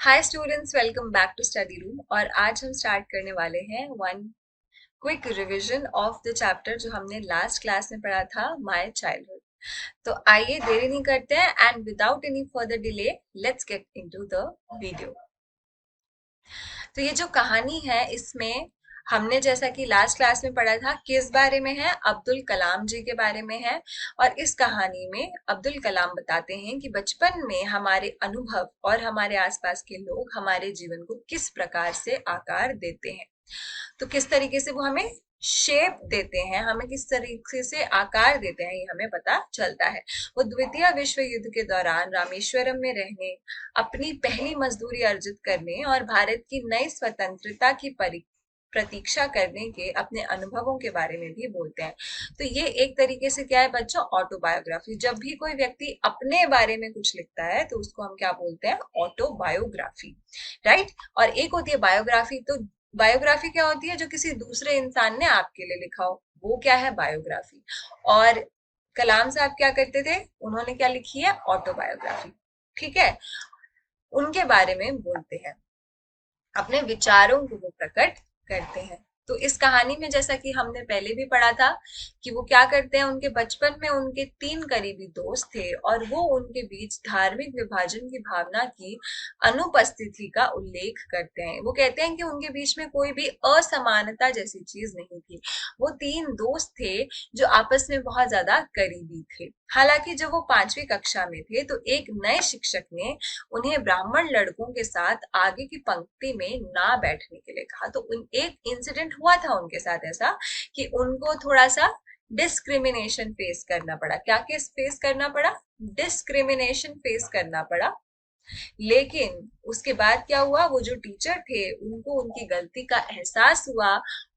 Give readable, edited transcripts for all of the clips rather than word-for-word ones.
Hi students, welcome back to study room. और आज हम स्टार्ट करने वाले हैं one quick revision of the chapter जो हमने लास्ट क्लास में पढ़ा था, माय चाइल्डहुड। तो आइए देरी नहीं करते हैं and without any further delay let's get into the video. तो ये जो कहानी है इसमें हमने जैसा कि लास्ट क्लास में पढ़ा था किस बारे में है, अब्दुल कलाम जी के बारे में है। और इस कहानी में अब्दुल कलाम बताते हैं कि बचपन में हमारे अनुभव और हमारे आसपास के लोग हमारे जीवन को किस प्रकार से आकार देते हैं। तो किस तरीके से वो हमें शेप देते हैं, हमें किस तरीके से आकार देते हैं, ये हमें पता चलता है। वो द्वितीय विश्व युद्ध के दौरान रामेश्वरम में रहने, अपनी पहली मजदूरी अर्जित करने और भारत की नई स्वतंत्रता की प्रतीक्षा करने के अपने अनुभवों के बारे में भी बोलते हैं। तो ये एक तरीके से क्या है बच्चों, ऑटोबायोग्राफी। जब भी कोई व्यक्ति अपने बारे में कुछ लिखता है तो उसको हम क्या बोलते हैं, ऑटोबायोग्राफी, राइट। और एक होती है बायोग्राफी। तो बायोग्राफी क्या होती है, जो किसी दूसरे इंसान ने आपके लिए लिखा हो, वो क्या है, बायोग्राफी। और कलाम साहब क्या करते थे, उन्होंने क्या लिखी है, ऑटोबायोग्राफी। ठीक है, उनके बारे में बोलते हैं, अपने विचारों को वो प्रकट करते हैं। तो इस कहानी में जैसा कि हमने पहले भी पढ़ा था कि वो क्या करते हैं, उनके बचपन में उनके 3 करीबी दोस्त थे और वो उनके बीच धार्मिक विभाजन की भावना की अनुपस्थिति का उल्लेख करते हैं। वो कहते हैं कि उनके बीच में कोई भी असमानता जैसी चीज नहीं थी। वो 3 दोस्त थे जो आपस में बहुत ज्यादा करीबी थे। हालांकि जब वो 5वीं कक्षा में थे तो एक नए शिक्षक ने उन्हें ब्राह्मण लड़कों के साथ आगे की पंक्ति में ना बैठने के लिए कहा। तो एक इंसिडेंट हुआ था उनके साथ ऐसा कि उनको थोड़ा सा डिस्क्रिमिनेशन फेस करना पड़ा। क्या केस फेस करना पड़ा, डिस्क्रिमिनेशन फेस करना पड़ा। लेकिन उसके बाद क्या हुआ, वो जो टीचर थे उनको उनकी गलती का एहसास हुआ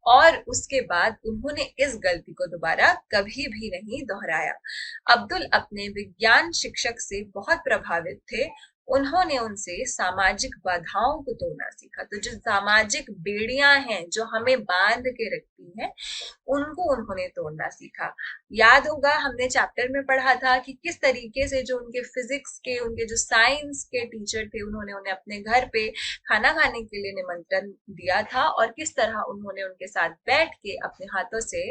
और उसके बाद उन्होंने इस गलती को दोबारा कभी भी नहीं दोहराया। अब्दुल अपने विज्ञान शिक्षक से बहुत प्रभावित थे। उन्होंने उनसे सामाजिक बाधाओं को तोड़ना सीखा। तो जो सामाजिक बेड़ियां हैं जो हमें बांध के रखती हैं, उनको उन्होंने तोड़ना सीखा। याद होगा हमने चैप्टर में पढ़ा था कि किस तरीके से जो उनके फिजिक्स के, उनके जो साइंस के टीचर थे, उन्होंने उन्हें अपने घर पे खाना खाने के लिए निमंत्रण दिया था और किस तरह उन्होंने उनके साथ बैठ के अपने हाथों से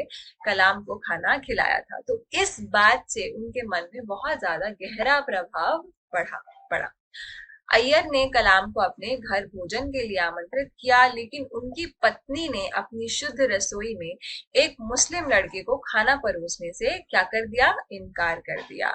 कलाम को खाना खिलाया था। तो इस बात से उनके मन में बहुत ज्यादा गहरा प्रभाव पड़ा। अय्यर ने कलाम को अपने घर भोजन के लिए आमंत्रित किया, लेकिन उनकी पत्नी ने अपनी शुद्ध रसोई में एक मुस्लिम लड़के को खाना परोसने से क्या कर दिया, इनकार कर दिया।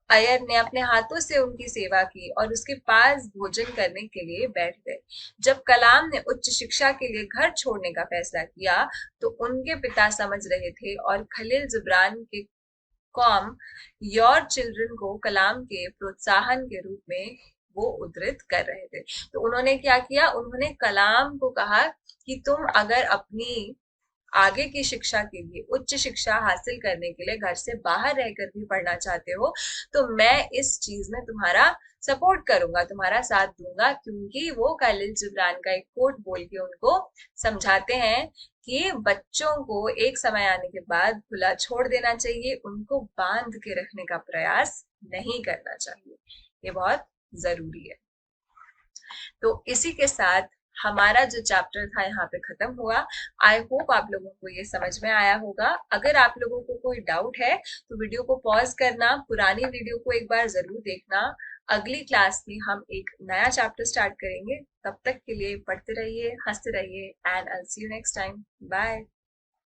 अय्यर ने अपने हाथों से उनकी सेवा की और उसके पास भोजन करने के लिए बैठ गए। जब कलाम ने उच्च शिक्षा के लिए घर छोड़ने का फैसला किया तो उनके पिता समझ रहे थे और खलील जिब्रान के कॉम योर चिल्ड्रन को कलाम के प्रोत्साहन के रूप में वो उद्धृत कर रहे थे। तो उन्होंने क्या किया, उन्होंने कलाम को कहा कि तुम अगर अपनी आगे की शिक्षा के लिए, उच्च शिक्षा हासिल करने के लिए घर से बाहर रहकर भी पढ़ना चाहते हो तो मैं इस चीज में तुम्हारा सपोर्ट करूंगा, तुम्हारा साथ दूंगा। क्योंकि वो खलील जिब्रान का एक कोट बोल के उनको समझाते हैं कि बच्चों को एक समय आने के बाद खुला छोड़ देना चाहिए, उनको बांध के रखने का प्रयास नहीं करना चाहिए। ये बहुत जरूरी है। तो इसी के साथ हमारा जो चैप्टर था यहाँ पे खत्म हुआ। आई होप आप लोगों को ये समझ में आया होगा। अगर आप लोगों को कोई डाउट है तो वीडियो को पॉज करना, पुरानी वीडियो को एक बार जरूर देखना। अगली क्लास में हम एक नया चैप्टर स्टार्ट करेंगे। तब तक के लिए पढ़ते रहिए, हंसते रहिए and I see you next time. Bye.